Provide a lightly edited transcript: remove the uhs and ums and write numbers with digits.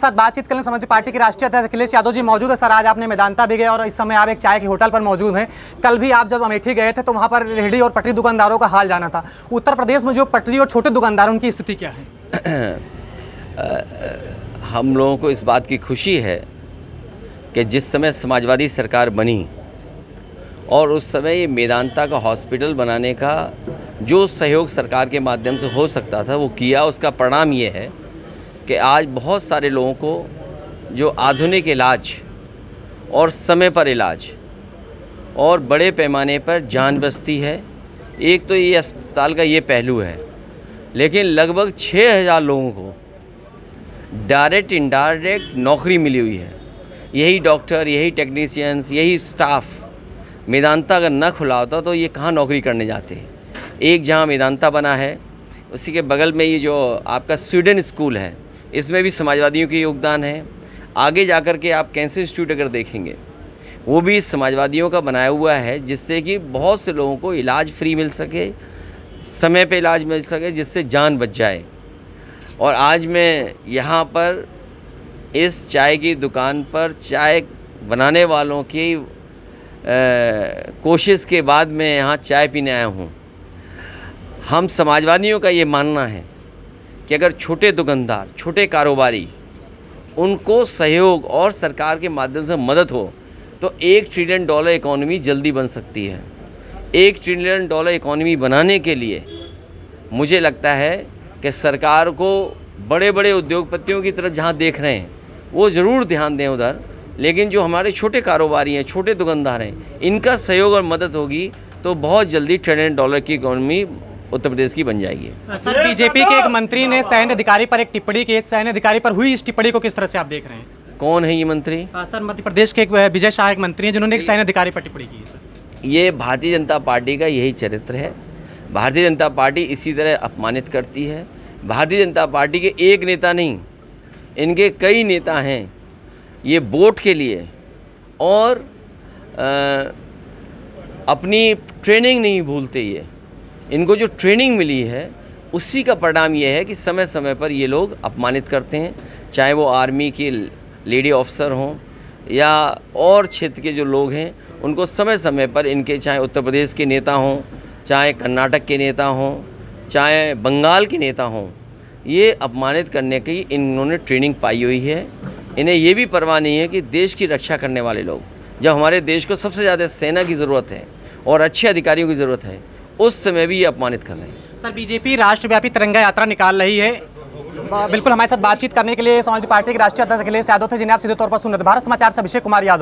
हमारे साथ बातचीत करें समाजवादी पार्टी के राष्ट्रीय अध्यक्ष अखिलेश यादव जी मौजूद है। सर, आज आपने मेदांता भी गए और इस समय आप एक चाय के होटल पर मौजूद हैं। कल भी आप जब अमेठी गए थे तो वहाँ पर रेहड़ी और पटरी दुकानदारों का हाल जाना था। उत्तर प्रदेश में जो पटरी और छोटे दुकानदार उनकी स्थिति क्या है? हम लोगों को इस बात की खुशी है कि जिस समय समाजवादी सरकार बनी और उस समय ये मेदांता का हॉस्पिटल बनाने का जो सहयोग सरकार के माध्यम से हो सकता था वो किया। उसका परिणाम ये है कि आज बहुत सारे लोगों को जो आधुनिक इलाज और समय पर इलाज और बड़े पैमाने पर जान बचती है। एक तो ये अस्पताल का ये पहलू है, लेकिन लगभग 6000 लोगों को डायरेक्ट इनडायरेक्ट नौकरी मिली हुई है। यही डॉक्टर, यही टेक्नीशियंस, यही स्टाफ मेदांता अगर न खुला होता तो ये कहाँ नौकरी करने जाते। एक जहाँ मेदांता बना है उसी के बगल में ये जो आपका स्वीडन स्कूल है, इसमें भी समाजवादियों के योगदान है। आगे जाकर के आप कैंसर इंस्टीट्यूट अगर देखेंगे वो भी समाजवादियों का बनाया हुआ है, जिससे कि बहुत से लोगों को इलाज फ्री मिल सके, समय पे इलाज मिल सके, जिससे जान बच जाए। और आज मैं यहाँ पर इस चाय की दुकान पर चाय बनाने वालों की कोशिश के बाद मैं यहाँ चाय पीने आया हूँ। हम समाजवादियों का ये मानना है कि अगर छोटे दुकानदार, छोटे कारोबारी, उनको सहयोग और सरकार के माध्यम से मदद हो तो $1 ट्रिलियन इकॉनमी जल्दी बन सकती है। $1 ट्रिलियन इकॉनमी बनाने के लिए मुझे लगता है कि सरकार को बड़े बड़े उद्योगपतियों की तरफ जहाँ देख रहे हैं वो ज़रूर ध्यान दें उधर, लेकिन जो हमारे छोटे कारोबारी हैं, छोटे दुकानदार हैं, इनका सहयोग और मदद होगी तो बहुत जल्दी $1 ट्रिलियन की इकॉनमी उत्तर प्रदेश की बन जाएगी। सर, बीजेपी के एक मंत्री ने सैन्य अधिकारी पर एक टिप्पणी की। सैन्य अधिकारी पर हुई इस टिप्पणी को किस तरह से आप देख रहे हैं? कौन है ये मंत्री? सर, मध्य प्रदेश के एक विजय शाह एक मंत्री हैं जिन्होंने एक सैन्य अधिकारी पर टिप्पणी की है। ये भारतीय जनता पार्टी का यही चरित्र है। भारतीय जनता पार्टी इसी तरह अपमानित करती है। भारतीय जनता पार्टी के एक नेता नहीं, इनके कई नेता हैं। ये वोट के लिए और अपनी ट्रेनिंग नहीं भूलते। ये इनको जो ट्रेनिंग मिली है उसी का परिणाम ये है कि समय समय पर ये लोग अपमानित करते हैं, चाहे वो आर्मी की लेडी ऑफिसर हों या और क्षेत्र के जो लोग हैं उनको समय समय पर इनके, चाहे उत्तर प्रदेश के नेता हों, चाहे कर्नाटक के नेता हों, चाहे बंगाल के नेता हों, ये अपमानित करने की इन्होंने ट्रेनिंग पाई हुई है। इन्हें ये भी परवाह नहीं है कि देश की रक्षा करने वाले लोग, जब हमारे देश को सबसे ज़्यादा सेना की ज़रूरत है और अच्छे अधिकारियों की ज़रूरत है, उस समय भी ये अपमानित कर रहे हैं। सर, बीजेपी राष्ट्रव्यापी तिरंगा यात्रा निकाल रही है। बिल्कुल हमारे साथ बातचीत करने के लिए समाजवादी पार्टी के राष्ट्रीय अध्यक्ष अखिलेश यादव थे, जिन्हें आप सीधे तौर पर सुन रहे थे। भारत समाचार से अभिषेक कुमार यादव।